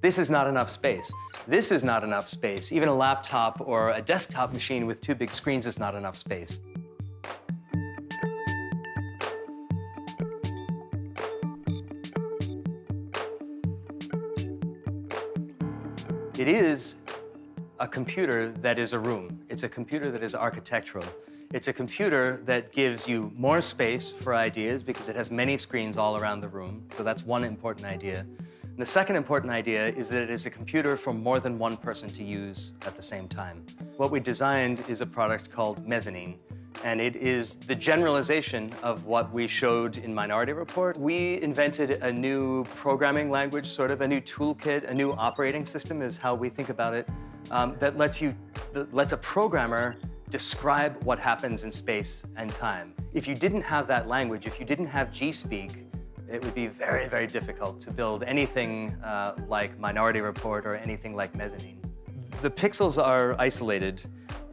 This is not enough space. This is not enough space. Even a laptop or a desktop machine with two big screens is not enough space. It is a computer that is a room. It's a computer that is architectural. It's a computer that gives you more space for ideas because it has many screens all around the room. So that's one important idea. And the second important idea is that it is a computer for more than one person to use at the same time. What we designed is a product called Mezzanine. And it is the generalization of what we showed in Minority Report. We invented a new programming language, sort of a new toolkit, a new operating system is how we think about it, that lets a programmer describe what happens in space and time. If you didn't have that language, if you didn't have G-Speak, it would be very, very difficult to build anything like Minority Report or anything like Mezzanine. The pixels are isolated.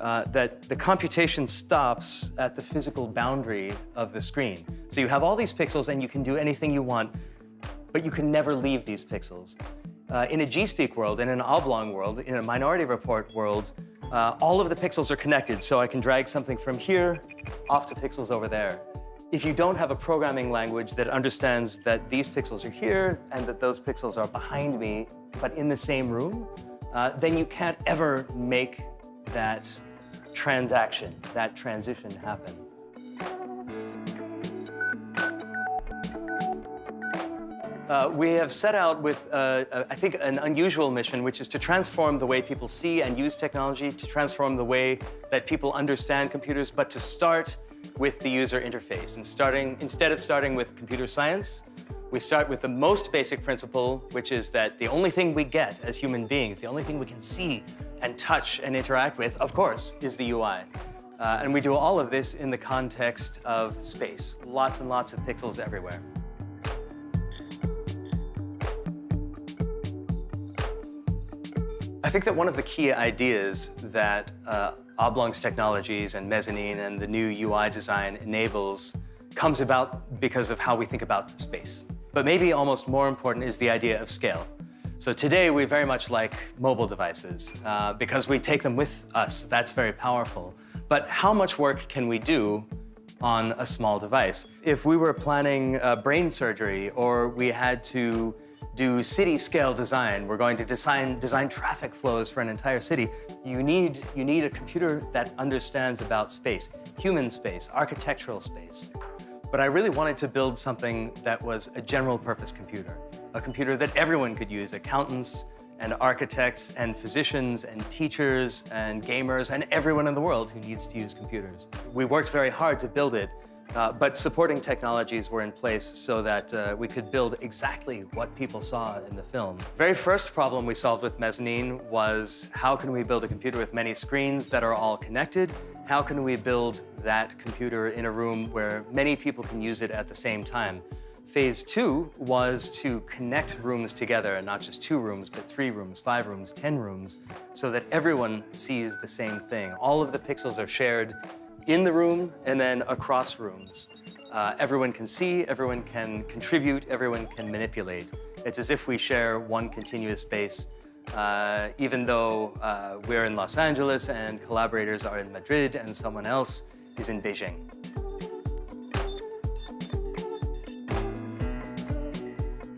That the computation stops at the physical boundary of the screen. So you have all these pixels and you can do anything you want, but you can never leave these pixels. In a G-Speak world, in an oblong world, in a Minority Report world, all of the pixels are connected, so I can drag something from here off to pixels over there. If you don't have a programming language that understands that these pixels are here and that those pixels are behind me, but in the same room, then you can't ever make that transaction, that transition happen. We have set out with, I think, an unusual mission, which is to transform the way people see and use technology, to transform the way that people understand computers, but to start with the user interface. And instead of starting with computer science, we start with the most basic principle, which is that the only thing we get as human beings, the only thing we can see and touch and interact with, of course, is the UI. And we do all of this in the context of space. Lots and lots of pixels everywhere. I think that one of the key ideas that Oblong's technologies and Mezzanine and the new UI design enables comes about because of how we think about space. But maybe almost more important is the idea of scale. So today, we very much like mobile devices because we take them with us. That's very powerful. But how much work can we do on a small device? If we were planning brain surgery or we had to do city-scale design, we're going to design traffic flows for an entire city, you need a computer that understands about space, human space, architectural space. But I really wanted to build something that was a general-purpose computer, a computer that everyone could use, accountants and architects and physicians and teachers and gamers and everyone in the world who needs to use computers. We worked very hard to build it, but supporting technologies were in place so that we could build exactly what people saw in the film. The very first problem we solved with Mezzanine was how can we build a computer with many screens that are all connected? How can we build that computer in a room where many people can use it at the same time? Phase 2 was to connect rooms together, and not just 2 rooms, but 3 rooms, 5 rooms, 10 rooms, so that everyone sees the same thing. All of the pixels are shared in the room and then across rooms. Everyone can see, everyone can contribute, everyone can manipulate. It's as if we share one continuous space, even though we're in Los Angeles and collaborators are in Madrid and someone else is in Beijing.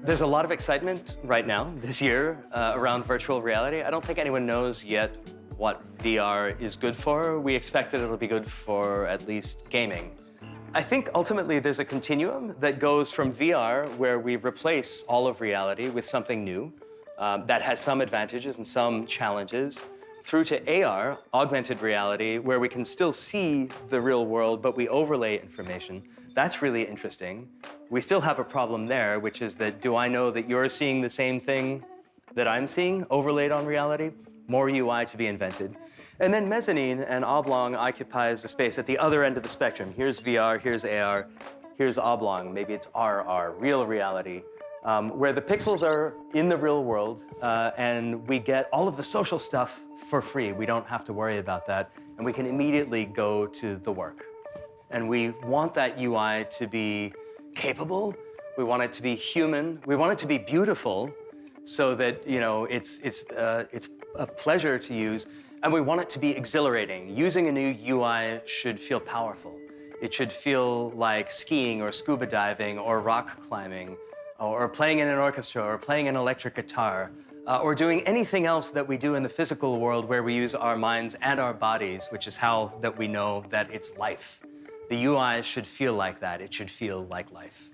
There's a lot of excitement right now, this year, around virtual reality. I don't think anyone knows yet what VR is good for. We expect that it'll be good for at least gaming. I think ultimately there's a continuum that goes from VR, where we replace all of reality with something new that has some advantages and some challenges, through to AR, augmented reality, where we can still see the real world, but we overlay information. That's really interesting. We still have a problem there, which is that, do I know that you're seeing the same thing that I'm seeing overlaid on reality? More UI to be invented. And then Mezzanine and Oblong occupies the space at the other end of the spectrum. Here's VR, here's AR, here's Oblong, maybe it's RR, real reality, where the pixels are in the real world and we get all of the social stuff for free. We don't have to worry about that, and we can immediately go to the work. And we want that UI to be capable, we want it to be human, we want it to be beautiful, so that it's a pleasure to use, and we want it to be exhilarating. Using a new UI should feel powerful. It should feel like skiing or scuba diving or rock climbing or playing in an orchestra or playing an electric guitar or doing anything else that we do in the physical world where we use our minds and our bodies, which is how that we know that it's life. The UI should feel like that. It should feel like life.